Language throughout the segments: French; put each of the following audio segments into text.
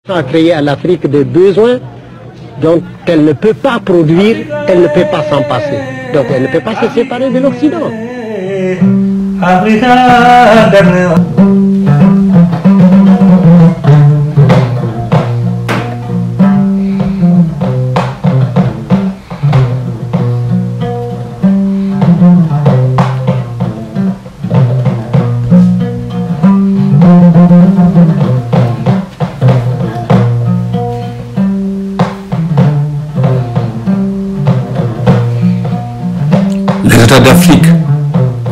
A créé à l'Afrique des besoins dont elle ne peut pas produire, elle ne peut pas s'en passer. Donc elle ne peut pas se séparer de l'Occident.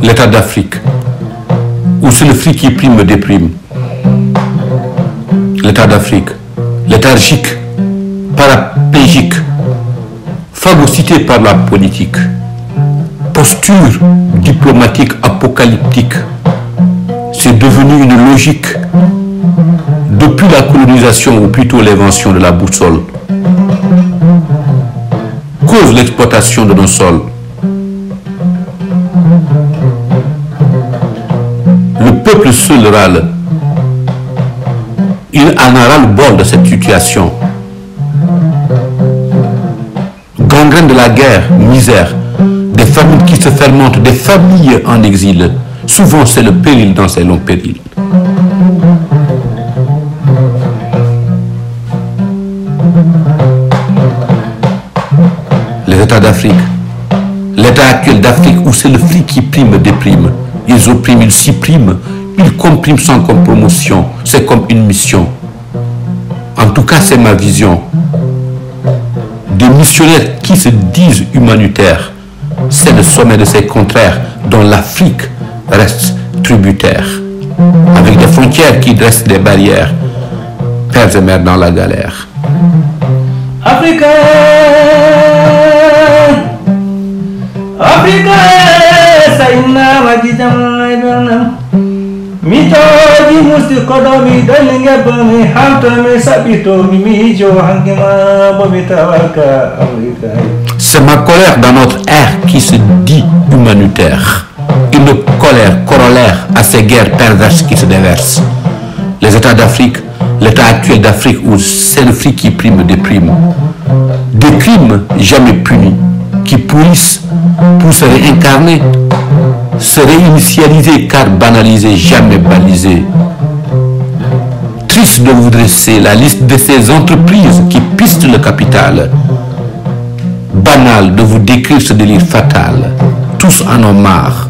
L'État d'Afrique, où c'est le fric qui prime me déprime. L'État d'Afrique, léthargique, paraplégique, phagocyté par la politique, posture diplomatique apocalyptique, c'est devenu une logique depuis la colonisation ou plutôt l'invention de la boussole. Cause l'exploitation de nos sols. Le peuple seul râle. Il en a ras-le-bol de cette situation. Gangrène de la guerre, misère, des familles qui se fermentent, des familles en exil. Souvent c'est le péril dans ces longs périls. Les États d'Afrique, l'état actuel d'Afrique où c'est le fric qui prime déprime. Ils oppriment, ils suppriment, ils compriment sans compromotion. C'est comme une mission. En tout cas, c'est ma vision. Des missionnaires qui se disent humanitaires. C'est le sommet de ces contraires dont l'Afrique reste tributaire. Avec des frontières qui dressent des barrières. Pères et mères dans la galère. Africa, Africa. C'est ma colère dans notre ère qui se dit humanitaire. Une colère corollaire à ces guerres perverses qui se déversent. Les États d'Afrique, l'état actuel d'Afrique où c'est le fric qui prime déprime. Des crimes jamais punis, qui pourrissent pour se réincarner, se réinitialiser car banalisé, jamais balisé. Triste de vous dresser la liste de ces entreprises qui pistent le capital. Banal de vous décrire ce délire fatal. Tous en ont marre.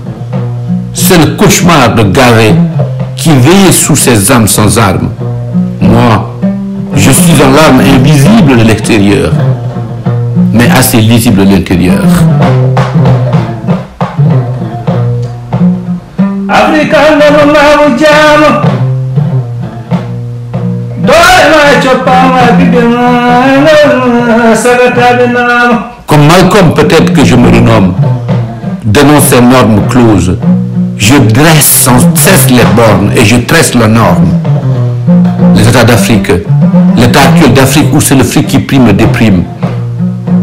C'est le cauchemar de Garé qui veillait sous ses âmes sans armes. Moi, je suis en larmes invisible de l'extérieur, mais assez lisible de l'intérieur. Comme Malcolm, peut-être que je me renomme, dénonce ces normes closes. Je dresse sans cesse les bornes et je tresse la norme. Les États d'Afrique, l'état actuel d'Afrique où c'est le fric qui prime déprime.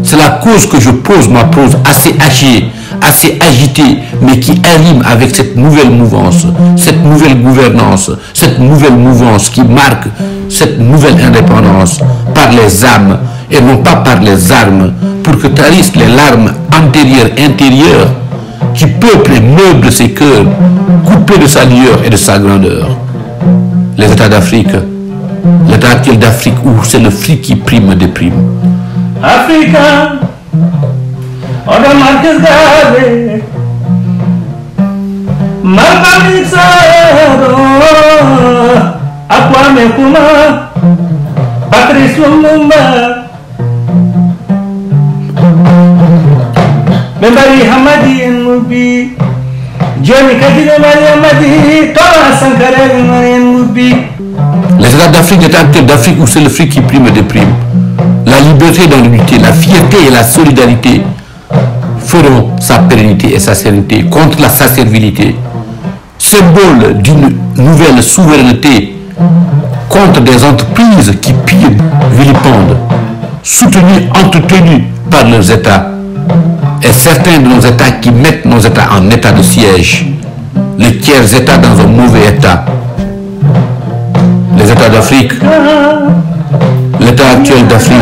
C'est la cause que je pose ma prose assez hachée, assez agitée, mais qui rime avec cette nouvelle mouvance, cette nouvelle gouvernance, cette nouvelle mouvance qui marque cette nouvelle indépendance par les âmes et non pas par les armes, pour que tarissent les larmes antérieures, intérieures, qui peuplent et meublent ses cœurs, coupés de sa lueur et de sa grandeur. Les États d'Afrique, l'état actuel d'Afrique où c'est le fric qui prime déprime. Africa, on a Marcus Garvey, Malcolm X, Kwame Nkrumah, Patrice Lumumba, Membari Hamadi Moubi, Johnny Kadile Hamadi, Thomas Sankara Moubi. Les États d'Afrique, l'état actuel d'Afrique où c'est le fric qui prime déprime. La liberté dans l'unité, la fierté et la solidarité feront sa pérennité et sa sérénité contre la servilité. Symbole d'une nouvelle souveraineté contre des entreprises qui pillent, vilipendent, soutenues, entretenues par leurs États. Et certains de nos États qui mettent nos États en état de siège. Les tiers États dans un mauvais état. Les États d'Afrique, actuelle d'Afrique,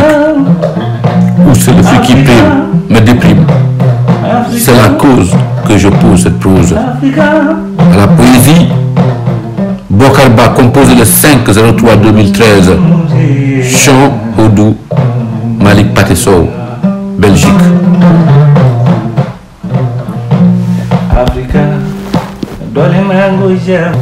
où c'est le flux qui prime, me déprime. C'est la cause que je pose cette prose. À la poésie, Bokarba composé le 5-03-2013, chant Odou, Malik Patesow, Belgique. Africa, dole mango jam.